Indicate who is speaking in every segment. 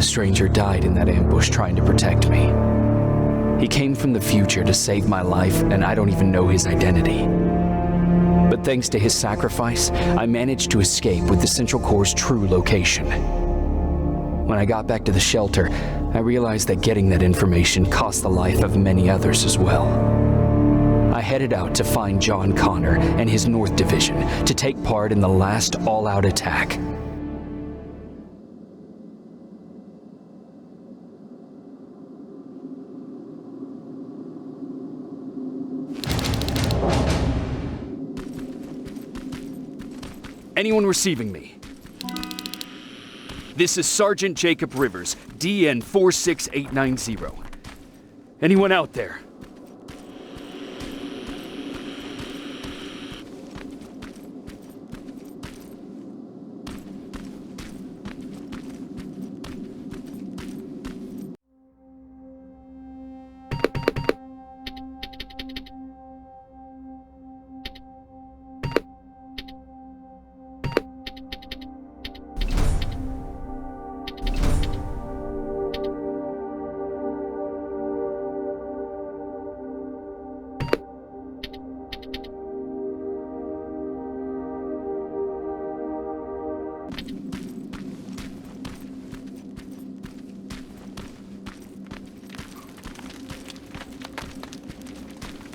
Speaker 1: The stranger died in that ambush trying to protect me. He came from the future to save my life, and I don't even know his identity. But thanks to his sacrifice, I managed to escape with the Central Core's true location. When I got back to the shelter, I realized that getting that information cost the life of many others as well. I headed out to find John Connor and his North Division to take part in the last all-out attack. Anyone receiving me? This is Sergeant Jacob Rivers, DN 46890. Anyone out there?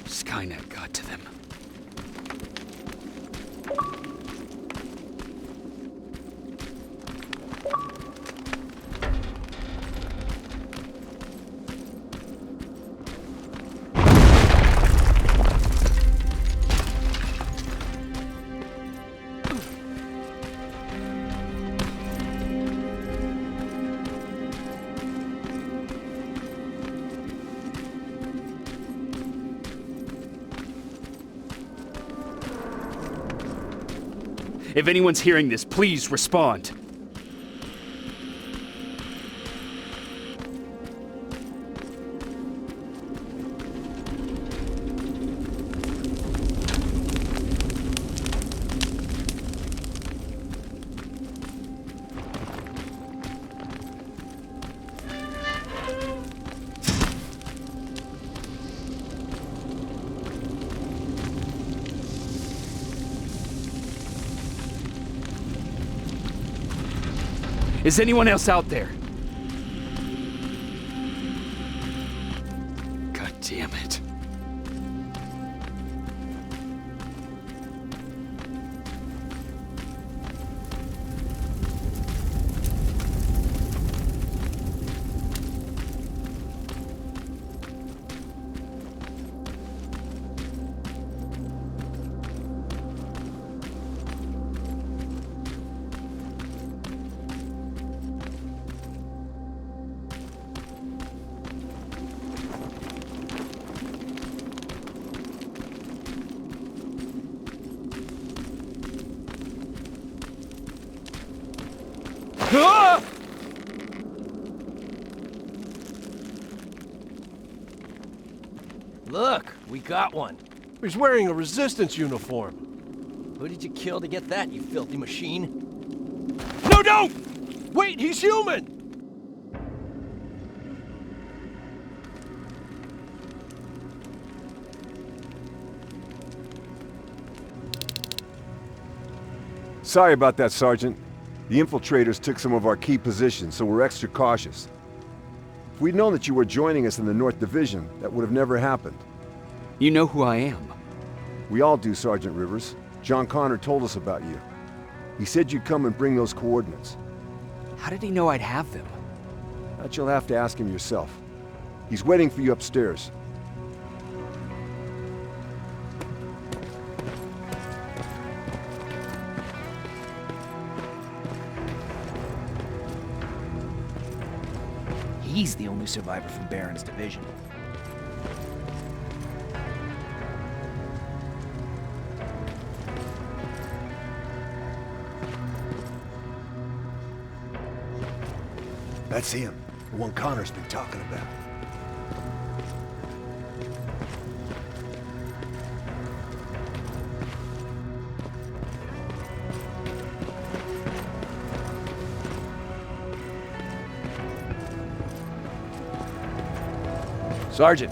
Speaker 1: Skynet got to them. If anyone's hearing this, please respond. Is anyone else out there? God damn it. Ah!
Speaker 2: Look, we got one.
Speaker 3: He's wearing a resistance uniform.
Speaker 2: Who did you kill to get that, you filthy machine?
Speaker 3: No, don't! Wait, he's human!
Speaker 4: Sorry about that, Sergeant. The infiltrators took some of our key positions, so we're extra cautious. If we'd known that you were joining us in the North Division, that would have never happened.
Speaker 1: You know who I am.
Speaker 4: We all do, Sergeant Rivers. John Connor told us about you. He said you'd come and bring those coordinates.
Speaker 1: How did he know I'd have them?
Speaker 4: That you'll have to ask him yourself. He's waiting for you upstairs.
Speaker 2: He's the only survivor from Baron's division.
Speaker 4: That's him, the one Connor's been talking about.
Speaker 3: Sergeant.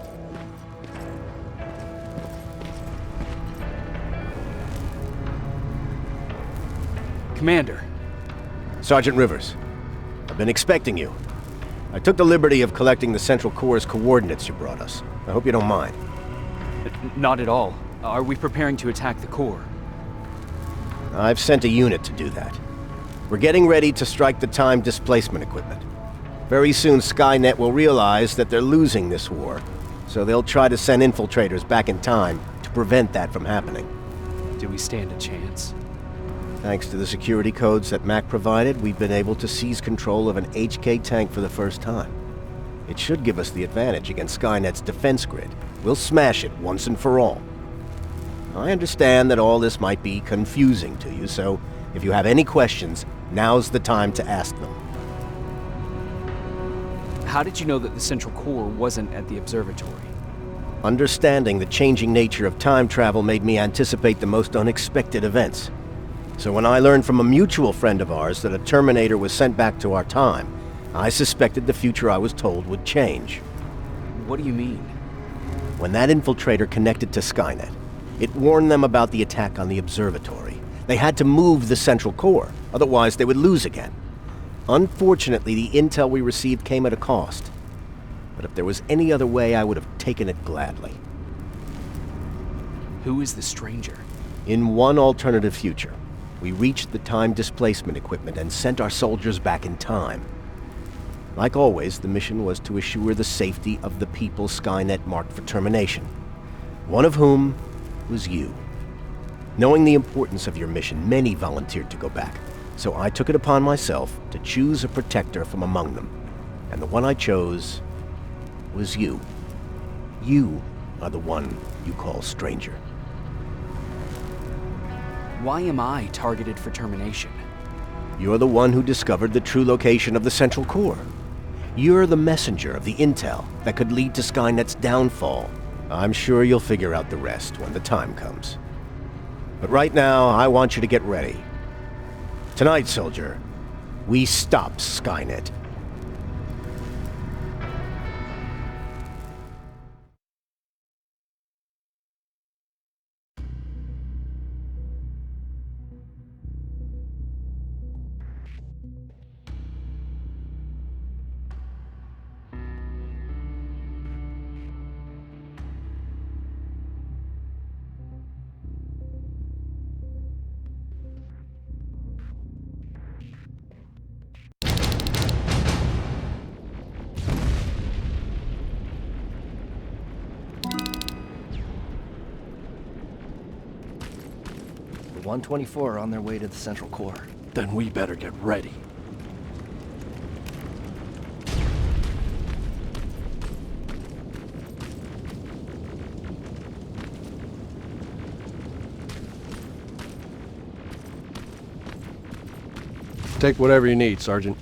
Speaker 1: Commander.
Speaker 2: Sergeant Rivers, I've been expecting you. I took the liberty of collecting the Central Core's coordinates you brought us. I hope you don't mind.
Speaker 1: Not at all. Are we preparing to attack the core?
Speaker 2: I've sent a unit to do that. We're getting ready to strike the time displacement equipment. Very soon Skynet will realize that they're losing this war, so they'll try to send infiltrators back in time to prevent that from happening.
Speaker 1: Do we stand a chance?
Speaker 2: Thanks to the security codes that Mac provided, we've been able to seize control of an HK tank for the first time. It should give us the advantage against Skynet's defense grid. We'll smash it once and for all. I understand that all this might be confusing to you, so if you have any questions, now's the time to ask them.
Speaker 1: How did you know that the Central Core wasn't at the observatory?
Speaker 2: Understanding the changing nature of time travel made me anticipate the most unexpected events. So when I learned from a mutual friend of ours that a Terminator was sent back to our time, I suspected the future I was told would change.
Speaker 1: What do you mean?
Speaker 2: When that infiltrator connected to Skynet, it warned them about the attack on the observatory. They had to move the Central Core, otherwise they would lose again. Unfortunately, the intel we received came at a cost. But if there was any other way, I would have taken it gladly.
Speaker 1: Who is the stranger?
Speaker 2: In one alternative future, we reached the time displacement equipment and sent our soldiers back in time. Like always, the mission was to assure the safety of the people Skynet marked for termination. One of whom was you. Knowing the importance of your mission, many volunteered to go back. So I took it upon myself to choose a protector from among them. And the one I chose was you. You are the one you call stranger.
Speaker 1: Why am I targeted for termination?
Speaker 2: You're the one who discovered the true location of the Central Core. You're the messenger of the intel that could lead to Skynet's downfall. I'm sure you'll figure out the rest when the time comes. But right now, I want you to get ready. Tonight, soldier, we stop Skynet.
Speaker 5: The 124 are on their way to the Central Core.
Speaker 3: Then we better get ready. Take whatever you need, Sergeant.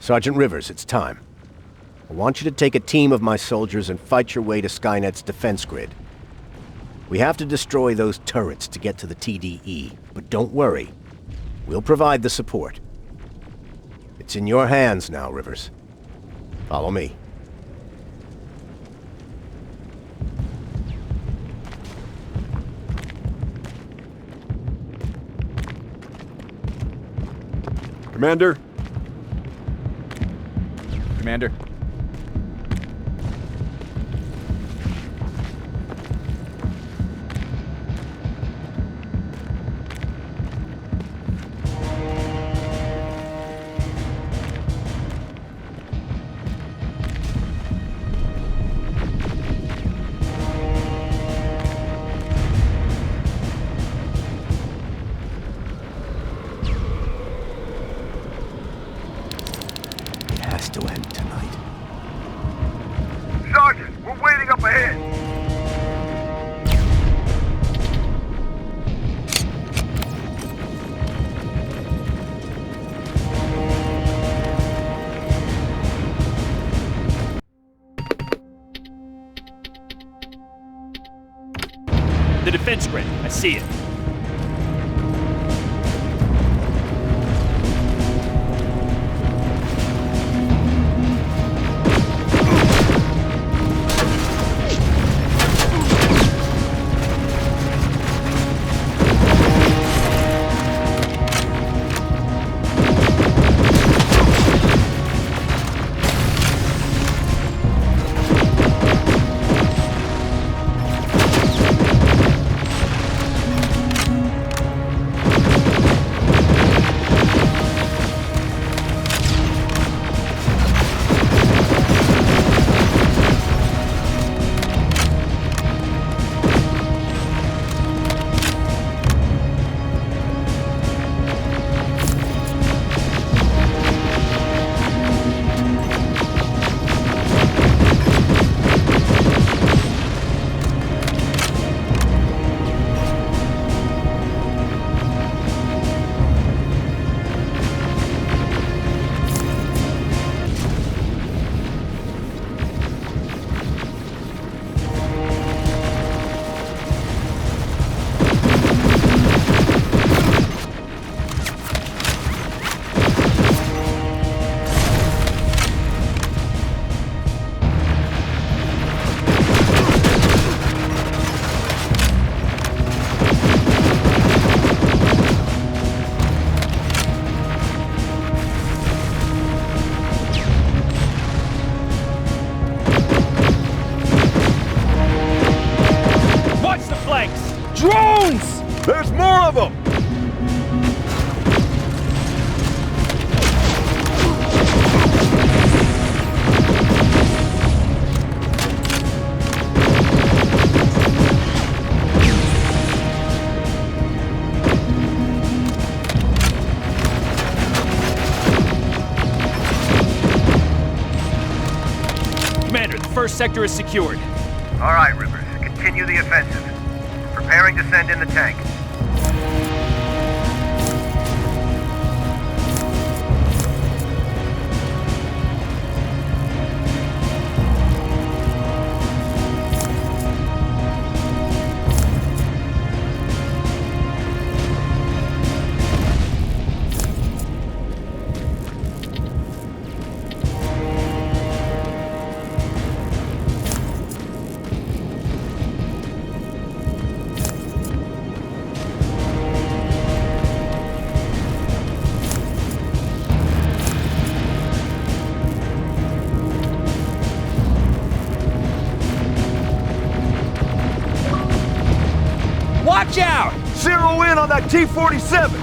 Speaker 2: Sergeant Rivers, it's time. I want you to take a team of my soldiers and fight your way to Skynet's defense grid. We have to destroy those turrets to get to the TDE, but don't worry. We'll provide the support. It's in your hands now, Rivers. Follow me.
Speaker 4: Commander?
Speaker 6: Commander.
Speaker 2: It has to end tonight.
Speaker 7: Sergeant, we're waiting up ahead.
Speaker 8: The defense grid. I see it.
Speaker 4: Drones! There's more of them!
Speaker 8: Commander, the first sector is secured.
Speaker 7: All right, Rivers. Continue the offensive. Preparing to send in the tank.
Speaker 8: Watch out!
Speaker 4: Zero in on that T-47!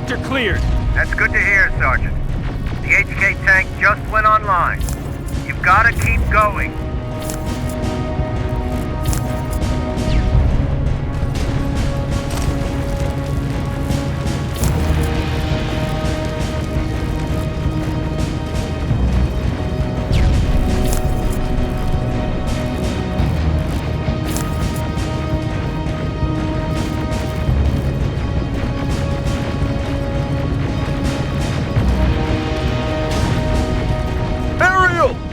Speaker 8: sector cleared.
Speaker 7: That's good to hear, Sergeant. The HK tank just went online. You've got to keep going.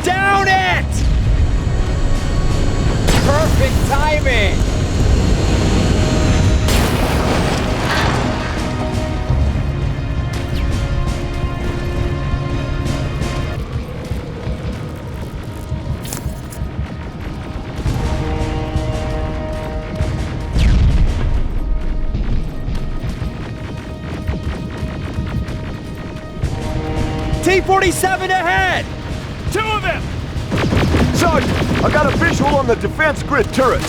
Speaker 8: Down it! Perfect timing! T-47 ahead! Two of them!
Speaker 4: Sergeant, I got a visual on the defense grid turret.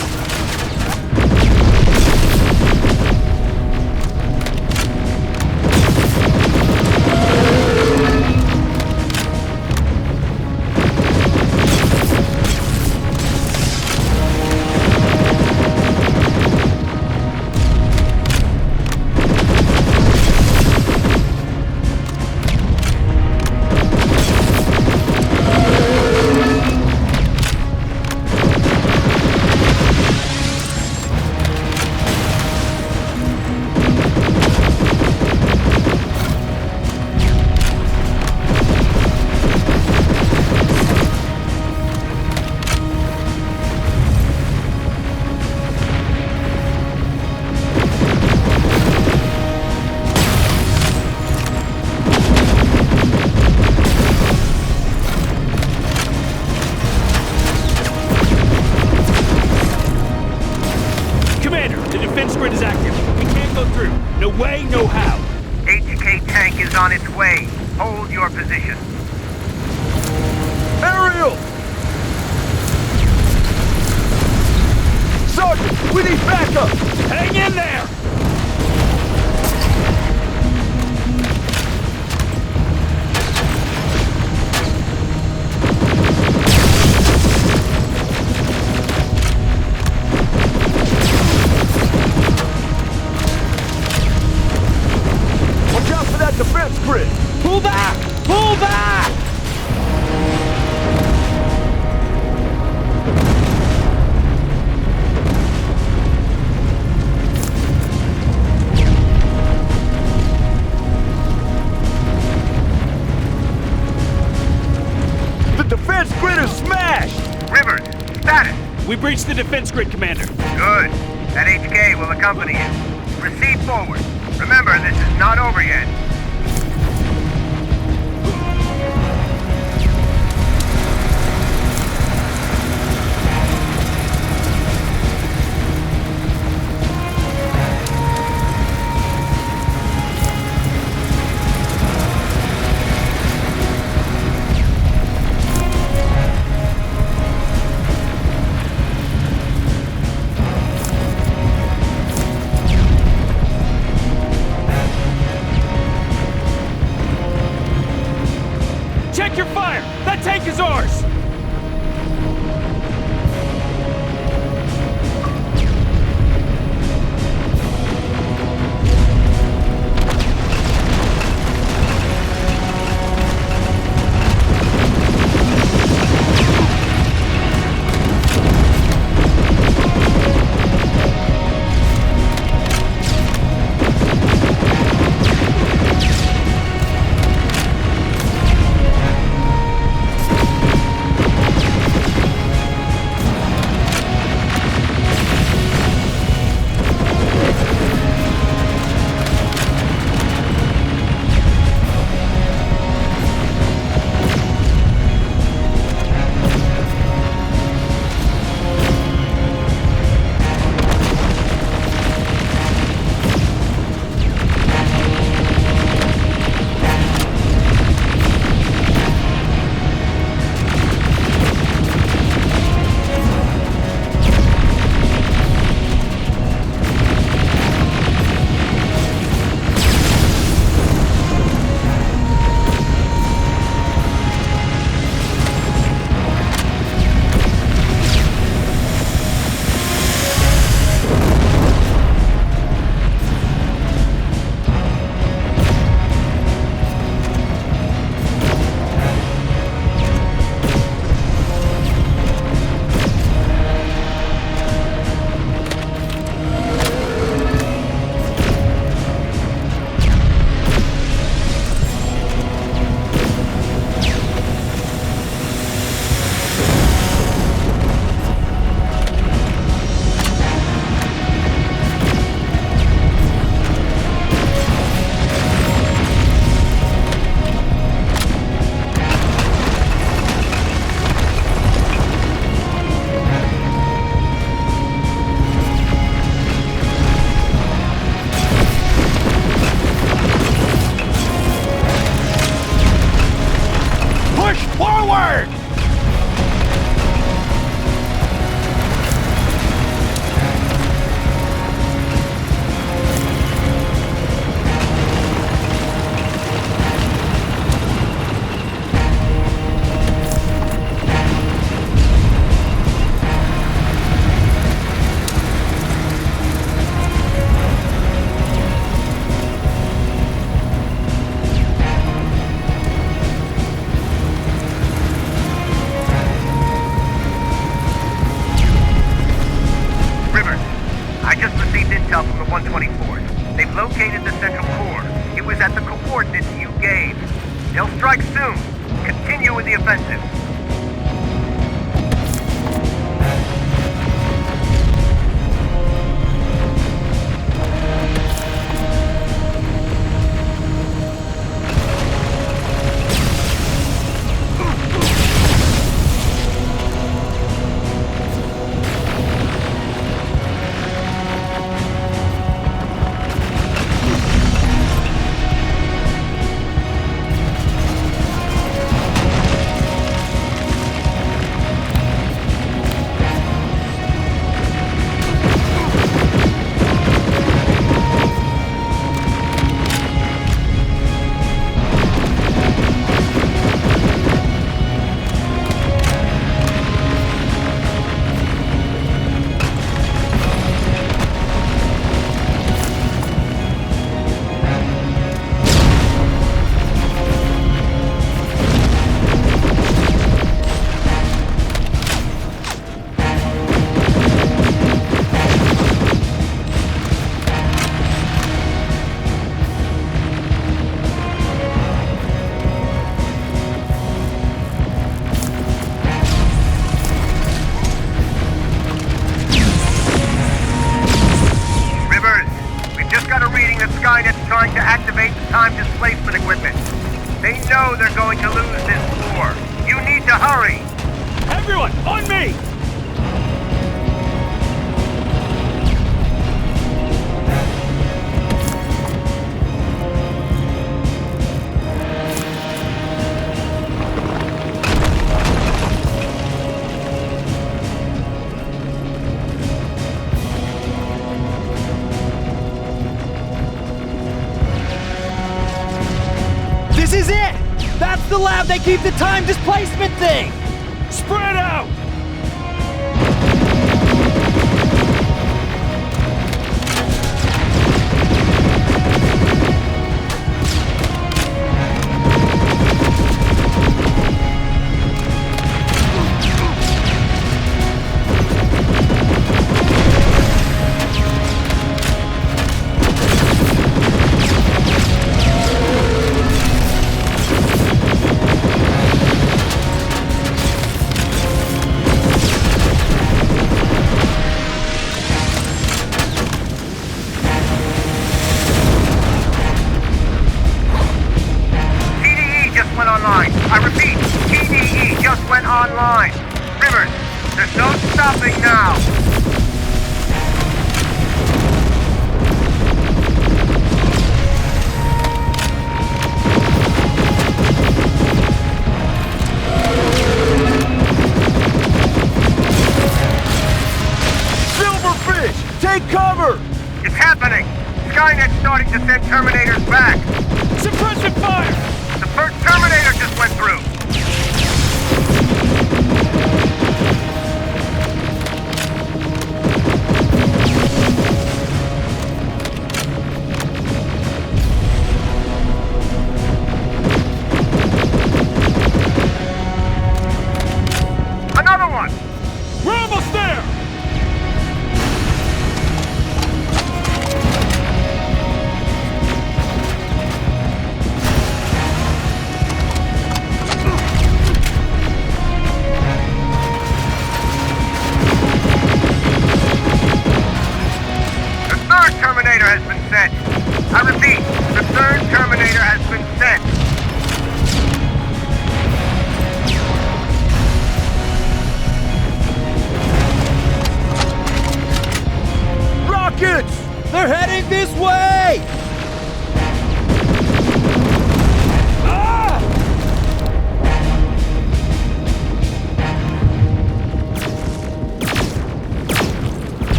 Speaker 8: No way, no how.
Speaker 7: HK tank is on its way. Hold your position.
Speaker 4: Aerial! Sergeant, we need backup!
Speaker 8: Hang in there!
Speaker 4: Watch out for that defense grid!
Speaker 8: Pull back! Pull back!
Speaker 4: The defense grid is smashed!
Speaker 7: Rivers, status.
Speaker 8: We breached the defense grid, Commander.
Speaker 7: Good. That HK will accompany you. Proceed forward. Remember, this is not over yet.
Speaker 8: Check your fire! That tank is ours!
Speaker 7: engage. They'll strike soon. Continue with the offensive. Trying to activate the time displacement equipment. They know they're going to lose this war. You need to hurry!
Speaker 8: Everyone, on me!
Speaker 5: This is it! That's the lab they keep the time displacement thing!
Speaker 8: Spread out!
Speaker 7: I repeat, TDE just went online. Rivers, there's no stopping now.
Speaker 4: Silverfish, take cover!
Speaker 7: It's happening. Skynet's starting to send Terminators back.
Speaker 8: Suppressive fire!
Speaker 7: The first Terminator just went through. Another one!
Speaker 8: We're almost there!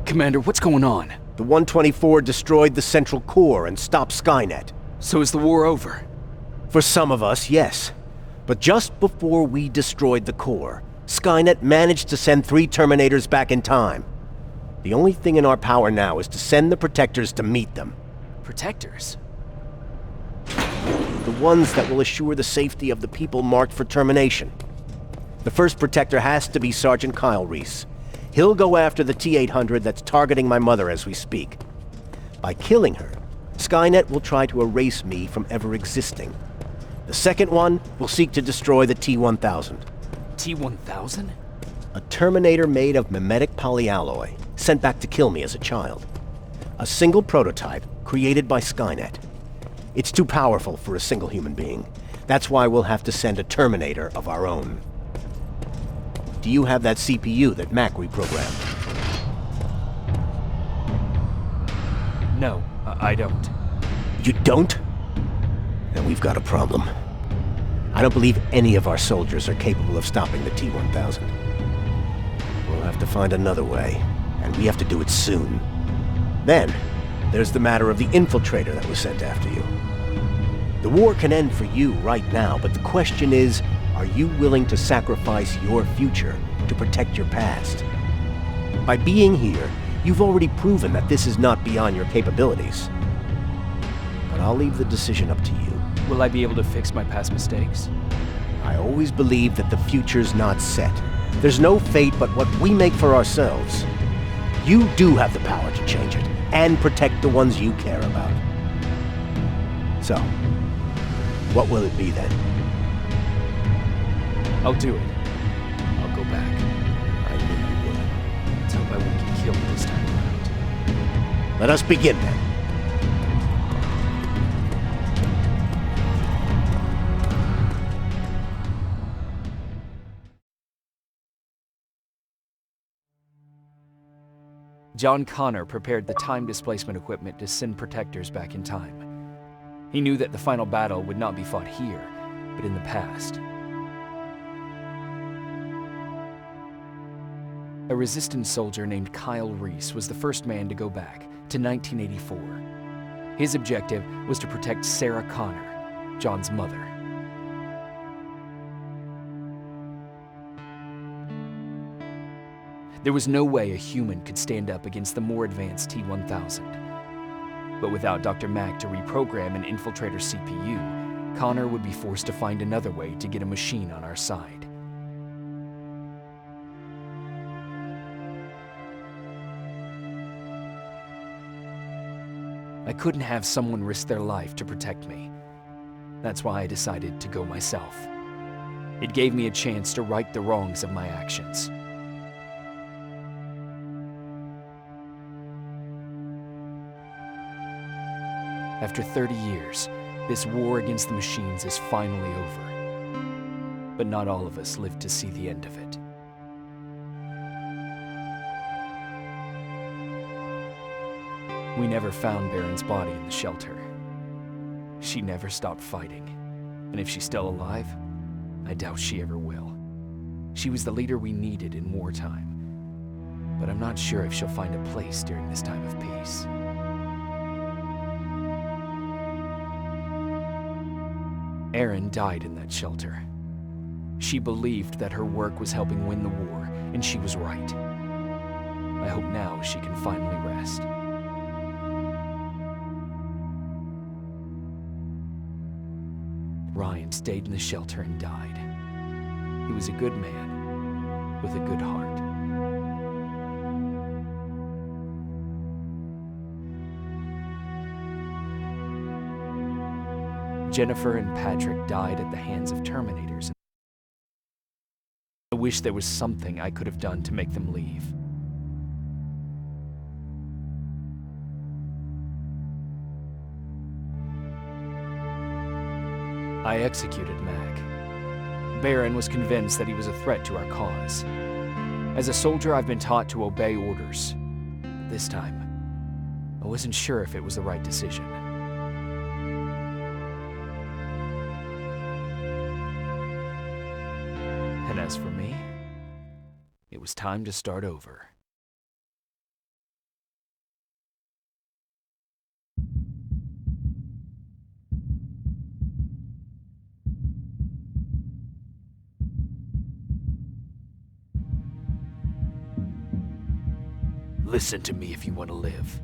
Speaker 1: Commander, what's going on?
Speaker 2: The 124 destroyed the central core and stopped Skynet.
Speaker 1: So is the war over?
Speaker 2: For some of us, yes. But just before we destroyed the core, Skynet managed to send 3 Terminators back in time. The only thing in our power now is to send the Protectors to meet them.
Speaker 1: Protectors?
Speaker 2: The ones that will assure the safety of the people marked for termination. The first Protector has to be Sergeant Kyle Reese. He'll go after the T-800 that's targeting my mother as we speak. By killing her, Skynet will try to erase me from ever existing. The second one will seek to destroy the T-1000.
Speaker 1: T-1000?
Speaker 2: A Terminator made of mimetic polyalloy, sent back to kill me as a child. A single prototype created by Skynet. It's too powerful for a single human being. That's why we'll have to send a Terminator of our own. Do you have that CPU that Mac reprogrammed?
Speaker 1: No, I don't.
Speaker 2: You don't? Then we've got a problem. I don't believe any of our soldiers are capable of stopping the T-1000. We'll have to find another way, and we have to do it soon. Then, there's the matter of the infiltrator that was sent after you. The war can end for you right now, but the question is, are you willing to sacrifice your future to protect your past? By being here, you've already proven that this is not beyond your capabilities. But I'll leave the decision up to you.
Speaker 1: Will I be able to fix my past mistakes?
Speaker 2: I always believe that the future's not set. There's no fate but what we make for ourselves. You do have the power to change it, and protect the ones you care about. So, what will it be then?
Speaker 1: I'll do it. I'll go back.
Speaker 2: I knew you would.
Speaker 1: Let's hope I won't get killed this time around.
Speaker 2: Let us begin then.
Speaker 1: John Connor prepared the time displacement equipment to send Protectors back in time. He knew that the final battle would not be fought here, but in the past. A Resistance soldier named Kyle Reese was the first man to go back to 1984. His objective was to protect Sarah Connor, John's mother. There was no way a human could stand up against the more advanced T-1000. But without Dr. Mack to reprogram an infiltrator CPU, Connor would be forced to find another way to get a machine on our side. I couldn't have someone risk their life to protect me. That's why I decided to go myself. It gave me a chance to right the wrongs of my actions. After 30 years, this war against the machines is finally over. But not all of us lived to see the end of it. We never found Baron's body in the shelter. She never stopped fighting. And if she's still alive, I doubt she ever will. She was the leader we needed in wartime. But I'm not sure if she'll find a place during this time of peace. Erin died in that shelter. She believed that her work was helping win the war, and she was right. I hope now she can finally rest. Ryan stayed in the shelter and died. He was a good man with a good heart. Jennifer and Patrick died at the hands of Terminators. I wish there was something I could have done to make them leave. I executed Mac. Baron was convinced that he was a threat to our cause. As a soldier, I've been taught to obey orders. But this time, I wasn't sure if it was the right decision. And as for me, it was time to start over. Listen to me if you want to live.